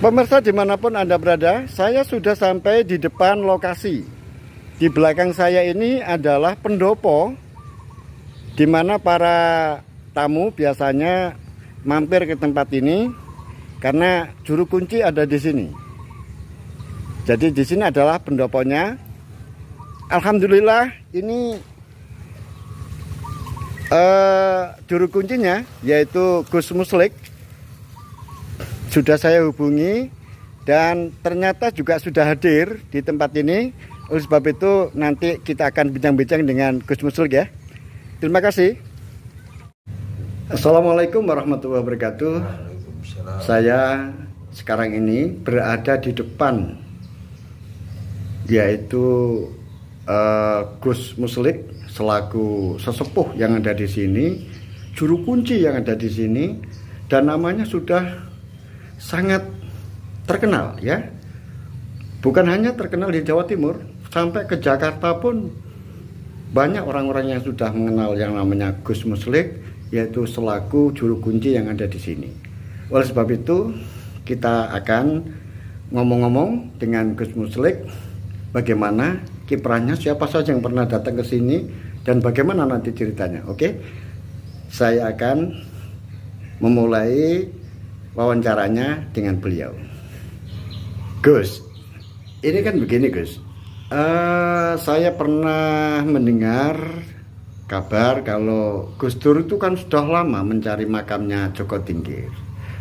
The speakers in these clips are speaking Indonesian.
Pemirsa dimanapun Anda berada, saya sudah sampai di depan lokasi. Di belakang saya ini adalah pendopo, di mana para tamu biasanya mampir ke tempat ini karena juru kunci ada di sini. Jadi di sini adalah pendoponya. Alhamdulillah ini juru kuncinya yaitu Gus Muslik sudah saya hubungi dan ternyata juga sudah hadir di tempat ini. Oleh sebab itu nanti kita akan bincang-bincang dengan Gus Muslik ya. Terima kasih. Assalamualaikum warahmatullahi wabarakatuh. Saya sekarang ini berada di depan yaitu Gus Muslik selaku sesepuh yang ada di sini, juru kunci yang ada di sini, dan namanya sudah sangat terkenal ya. Bukan hanya terkenal di Jawa Timur, sampai ke Jakarta pun banyak orang-orang yang sudah mengenal yang namanya Gus Muslik, yaitu selaku juru kunci yang ada di sini. Oleh sebab itu kita akan ngomong-ngomong dengan Gus Muslik bagaimana kiprahnya, siapa saja yang pernah datang ke sini, dan bagaimana nanti ceritanya. Oke, saya akan memulai wawancaranya dengan beliau. Gus, ini kan begini Gus, saya pernah mendengar kabar kalau Gus Dur itu kan sudah lama mencari makamnya Joko Tingkir.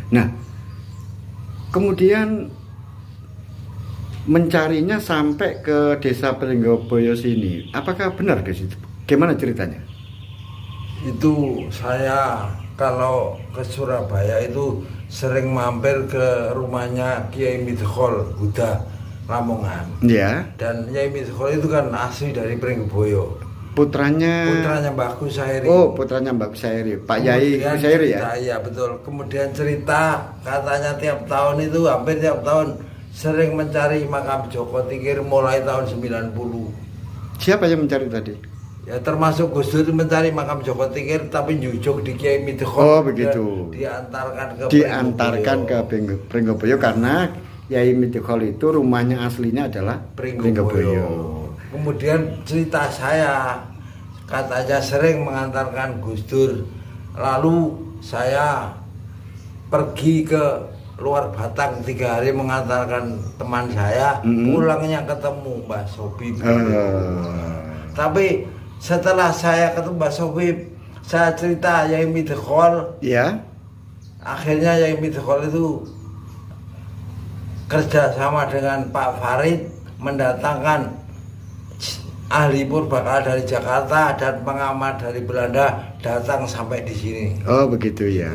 Nah, kemudian mencarinya sampai ke desa Pringgoboyo sini. Apakah benar Gus itu? Gimana ceritanya? Itu saya kalau ke Surabaya itu sering mampir ke rumahnya Kiai Midkhol Buddha Lamongan. Ya. Dan Kiai Midkhol itu kan asli dari Pringgoboyo. Putranya Mbah Gus Sairi. Oh, putranya Mbah Gus Sairi, Pak Yai Gus Sairi ya? Iya betul. Kemudian cerita katanya tiap tahun itu hampir tiap tahun sering mencari makam Joko Tingkir mulai tahun 90. Siapa yang mencari tadi? Ya termasuk Gus Dur mencari makam Joko Tingkir tapi jujuk di Kiai Midkhol. Oh begitu. Diantarkan ke Pringgoboyo karena Kiai Midkhol itu rumahnya aslinya adalah Pringgoboyo. Kemudian cerita saya katanya sering mengantarkan Gus Dur. Lalu saya pergi ke luar Batang 3 hari mengantarkan teman saya, pulangnya ketemu Mbah Sobib. Tapi setelah saya ketemu Mbah Sobib, saya cerita Yai Midkhol. Ya. Akhirnya Yai Midkhol itu kerja sama dengan Pak Farid mendatangkan ahli purbakala dari Jakarta dan pengamat dari Belanda datang sampai di sini. Oh begitu ya.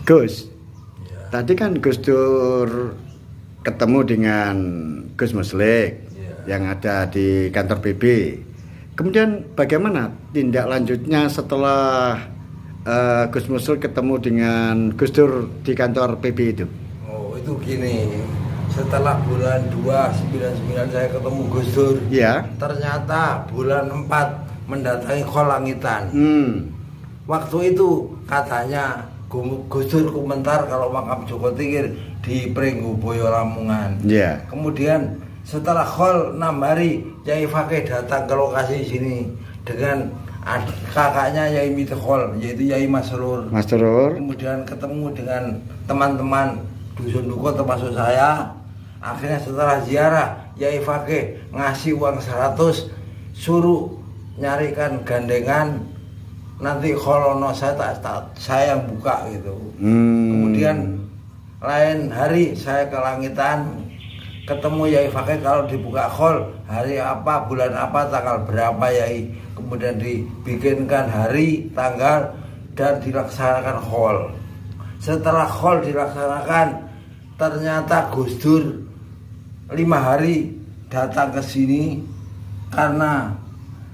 Gus. Tadi kan Gus Dur ketemu dengan Gus Muslik yang ada di kantor PB. Kemudian bagaimana tindak lanjutnya setelah Gus Muslik ketemu dengan Gus Dur di kantor PB itu? Oh itu gini, setelah bulan 2 99 saya ketemu Gus Dur. Ya. Ternyata bulan 4 mendatangi Kolangitan. Waktu itu katanya Gus Dur komentar kalau makam Joko Tingkir di Pringgoboyo Lamongan. Yeah. Kemudian setelah khol 6 hari Yai Fakih datang ke lokasi sini dengan kakaknya Yai Midkhol yaitu Yai Masrur. Kemudian ketemu dengan teman-teman dusun Duko termasuk saya. Akhirnya setelah ziarah Yai Fakih ngasih uang 100 suruh nyarikan gandengan. Nanti kalau saya yang buka gitu. Kemudian lain hari saya ke Langitan ketemu Yai Fakih kalau dibuka khol hari apa, bulan apa, tanggal berapa Yai. Kemudian dibikinkan hari, tanggal dan dilaksanakan khol. Setelah khol dilaksanakan ternyata Gus Dur 5 hari datang ke sini karena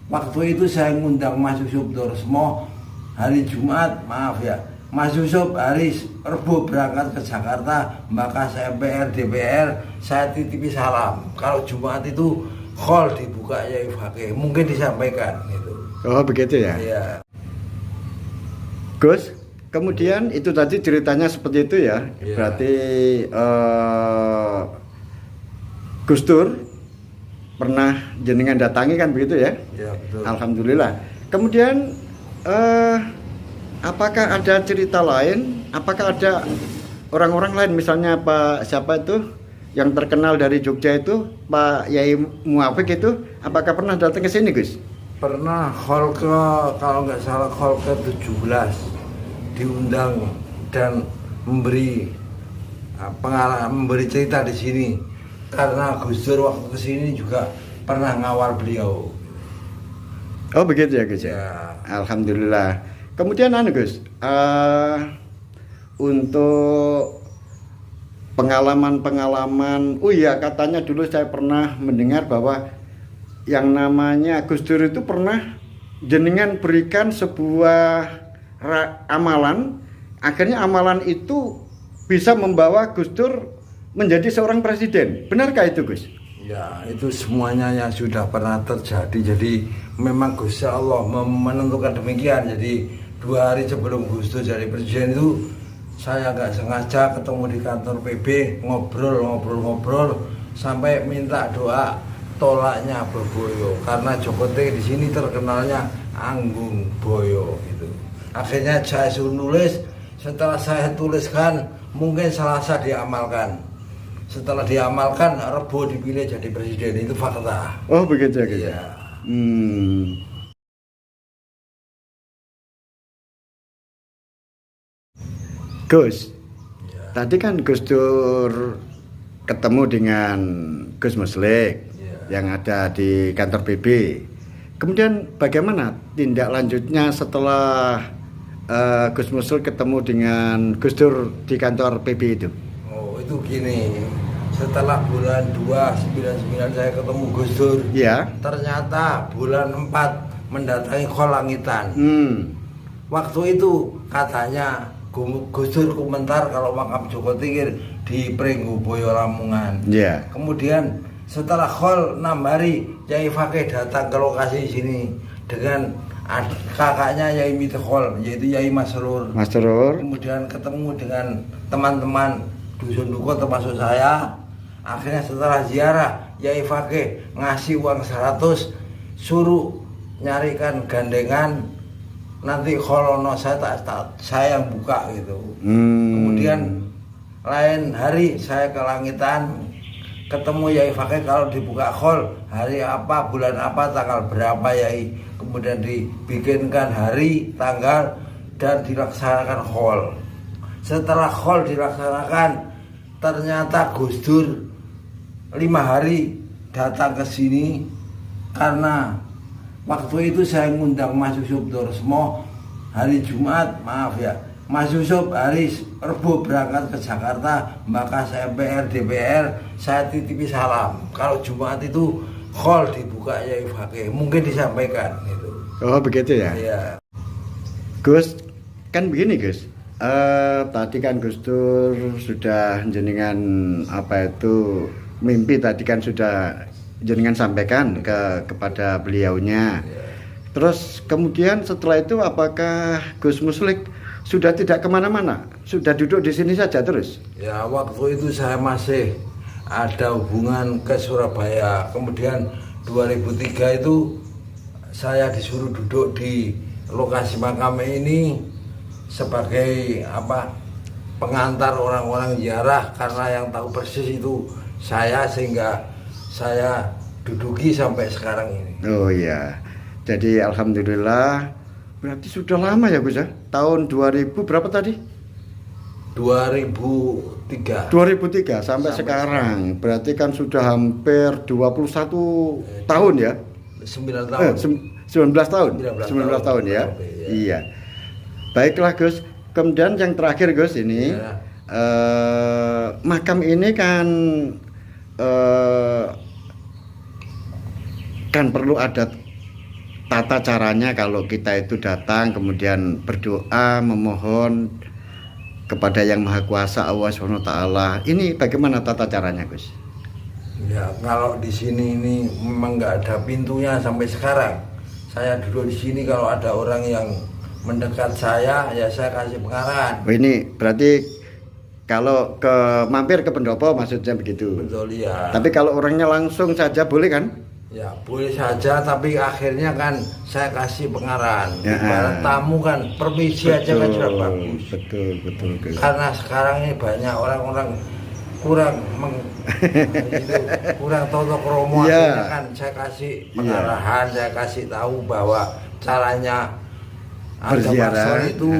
waktu itu saya ngundang Mas Yusuf Dorsmo hari Jumat, maaf ya, Mas Yusuf hari Rebo berangkat ke Jakarta, maka saya MPR, DPR, saya titipi salam. Kalau Jumat itu khol dibuka Yai Fakih, mungkin disampaikan gitu. Oh begitu ya? Iya. Gus, Kemudian itu tadi ceritanya seperti itu ya. Berarti Gus Dur pernah jenengan datangi kan begitu ya? Iya, betul. Alhamdulillah. Kemudian apakah ada cerita lain? Apakah ada orang-orang lain, misalnya Pak siapa itu yang terkenal dari Jogja itu, Pak Yai Muafik itu, apakah pernah datang ke sini, Gus? Pernah kalau nggak salah hall ke 17 diundang dan memberi pengalaman, memberi cerita di sini karena Gus Dur waktu kesini juga pernah ngawal beliau. Oh begitu ya Gus ya. Alhamdulillah. Kemudian Gus, untuk pengalaman-pengalaman, oh iya katanya dulu saya pernah mendengar bahwa yang namanya Gus Dur itu pernah jenengan berikan sebuah amalan, akhirnya amalan itu bisa membawa Gus Dur menjadi seorang presiden. Benarkah itu Gus? Ya, itu semuanya yang sudah pernah terjadi. Jadi memang Gusti Allah menentukan demikian. Jadi 2 hari sebelum Gus Dur jadi presiden itu saya nggak sengaja ketemu di kantor PB, ngobrol sampai minta doa tolaknya Boyo karena Jokote di sini terkenalnya Anggung Boyo gitu. Akhirnya saya suruh nulis, setelah saya tuliskan mungkin Selasa diamalkan. Setelah diamalkan Rebo dipilih jadi presiden, itu fakta. Oh begitu ya. Iya. Gus, tadi kan Gus Dur ketemu dengan Gus Muslik yang ada di kantor PB. Kemudian bagaimana tindak lanjutnya setelah Gus Muslik ketemu dengan Gus Dur di kantor PB itu? Oh itu gini, setelah bulan 2 99 saya ketemu Gus Dur. Ya. Ternyata bulan 4 mendatangi Kolangitan. Waktu itu katanya Gus Dur komentar kalau makam Joko Tingkir di Pringgu Boyo Lamongan. Kemudian setelah khol 6 hari Yai Fakih datang ke lokasi sini dengan kakaknya Yai Mitekhol, yaitu Yai Masrur. Kemudian ketemu dengan teman-teman Dusun Duko termasuk saya. Akhirnya setelah ziarah Yai Fakih ngasih uang 100, suruh nyarikan gandengan, nanti kalau saya yang buka gitu. Kemudian lain hari saya ke Langitan ketemu Yai Fakih, kalau dibuka khol hari apa, bulan apa, tanggal berapa Yai. Kemudian dibikinkan hari, tanggal dan dilaksanakan khol. Setelah khol dilaksanakan, ternyata Gus Dur 5 hari datang ke sini karena waktu itu saya ngundang Mas Yusuf Dorsmo hari Jumat, maaf ya, Mas Yusuf hari Rebo berangkat ke Jakarta, maka saya DPR, saya titipi salam. Kalau Jumat itu khol dibuka Yai Fakih, mungkin disampaikan itu. Oh begitu ya? Iya. Gus, kan begini Gus, tadi kan Gus Dur sudah jenengan mimpi tadi kan sudah jenengan sampaikan kepada beliaunya. Terus kemudian setelah itu apakah Gus Muslik sudah tidak kemana-mana, sudah duduk di sini saja terus? Ya waktu itu saya masih ada hubungan ke Surabaya. Kemudian 2003 itu saya disuruh duduk di lokasi makam ini sebagai pengantar orang-orang ziarah, karena yang tahu persis itu saya, sehingga saya duduki sampai sekarang ini. Oh iya, jadi alhamdulillah berarti sudah lama ya Gus ya, tahun 2000 berapa tadi? 2003 sampai sekarang, berarti kan sudah hampir 21 tahun ya? 19 tahun ya? Iya. Baiklah Gus, kemudian yang terakhir Gus ini makam ini kan perlu ada tata caranya kalau kita itu datang kemudian berdoa memohon kepada Yang Maha Kuasa Allah SWT. Ini bagaimana tata caranya Gus? Ya kalau di sini ini memang nggak ada pintunya sampai sekarang. Saya duduk di sini, kalau ada orang yang mendekat saya, ya saya kasih pengarahan. Oh, ini berarti kalau mampir ke pendopo maksudnya begitu. Betul ya. Tapi kalau orangnya langsung saja boleh kan? Ya boleh saja, tapi akhirnya kan saya kasih pengarahan. Ya. Ibarat tamu kan permisi aja kan sudah bagus. Betul. Karena sekarang ini banyak orang-orang kurang kurang toto kromo, akhirnya kan saya kasih pengarahan, saya kasih tahu bahwa caranya ada maksud itu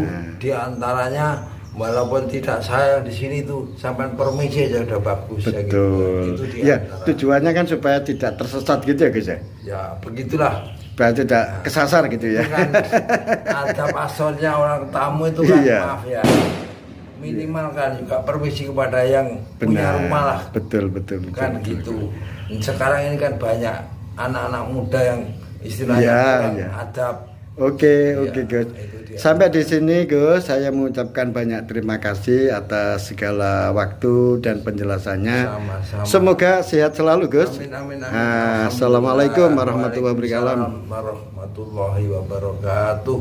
diantaranya. Walaupun tidak saya di sini tuh sampai permisi aja udah bagus. Betul. Ya, tujuannya kan supaya tidak tersesat gitu ya guys ya. Ya begitulah. Berarti tidak kesasar gitu ya. Kan ada pasornya orang tamu itu kan, maaf ya. Minimal kan juga permisi kepada yang punya rumah lah. Betul. Kan gitu. Sekarang ini kan banyak anak-anak muda yang istilahnya adab. Oke Gus. Sampai di sini Gus, saya mengucapkan banyak terima kasih atas segala waktu dan penjelasannya. Sama-sama. Semoga sehat selalu Gus. Amin. Assalamualaikum warahmatullahi wabarakatuh. Warahmatullahi wabarakatuh.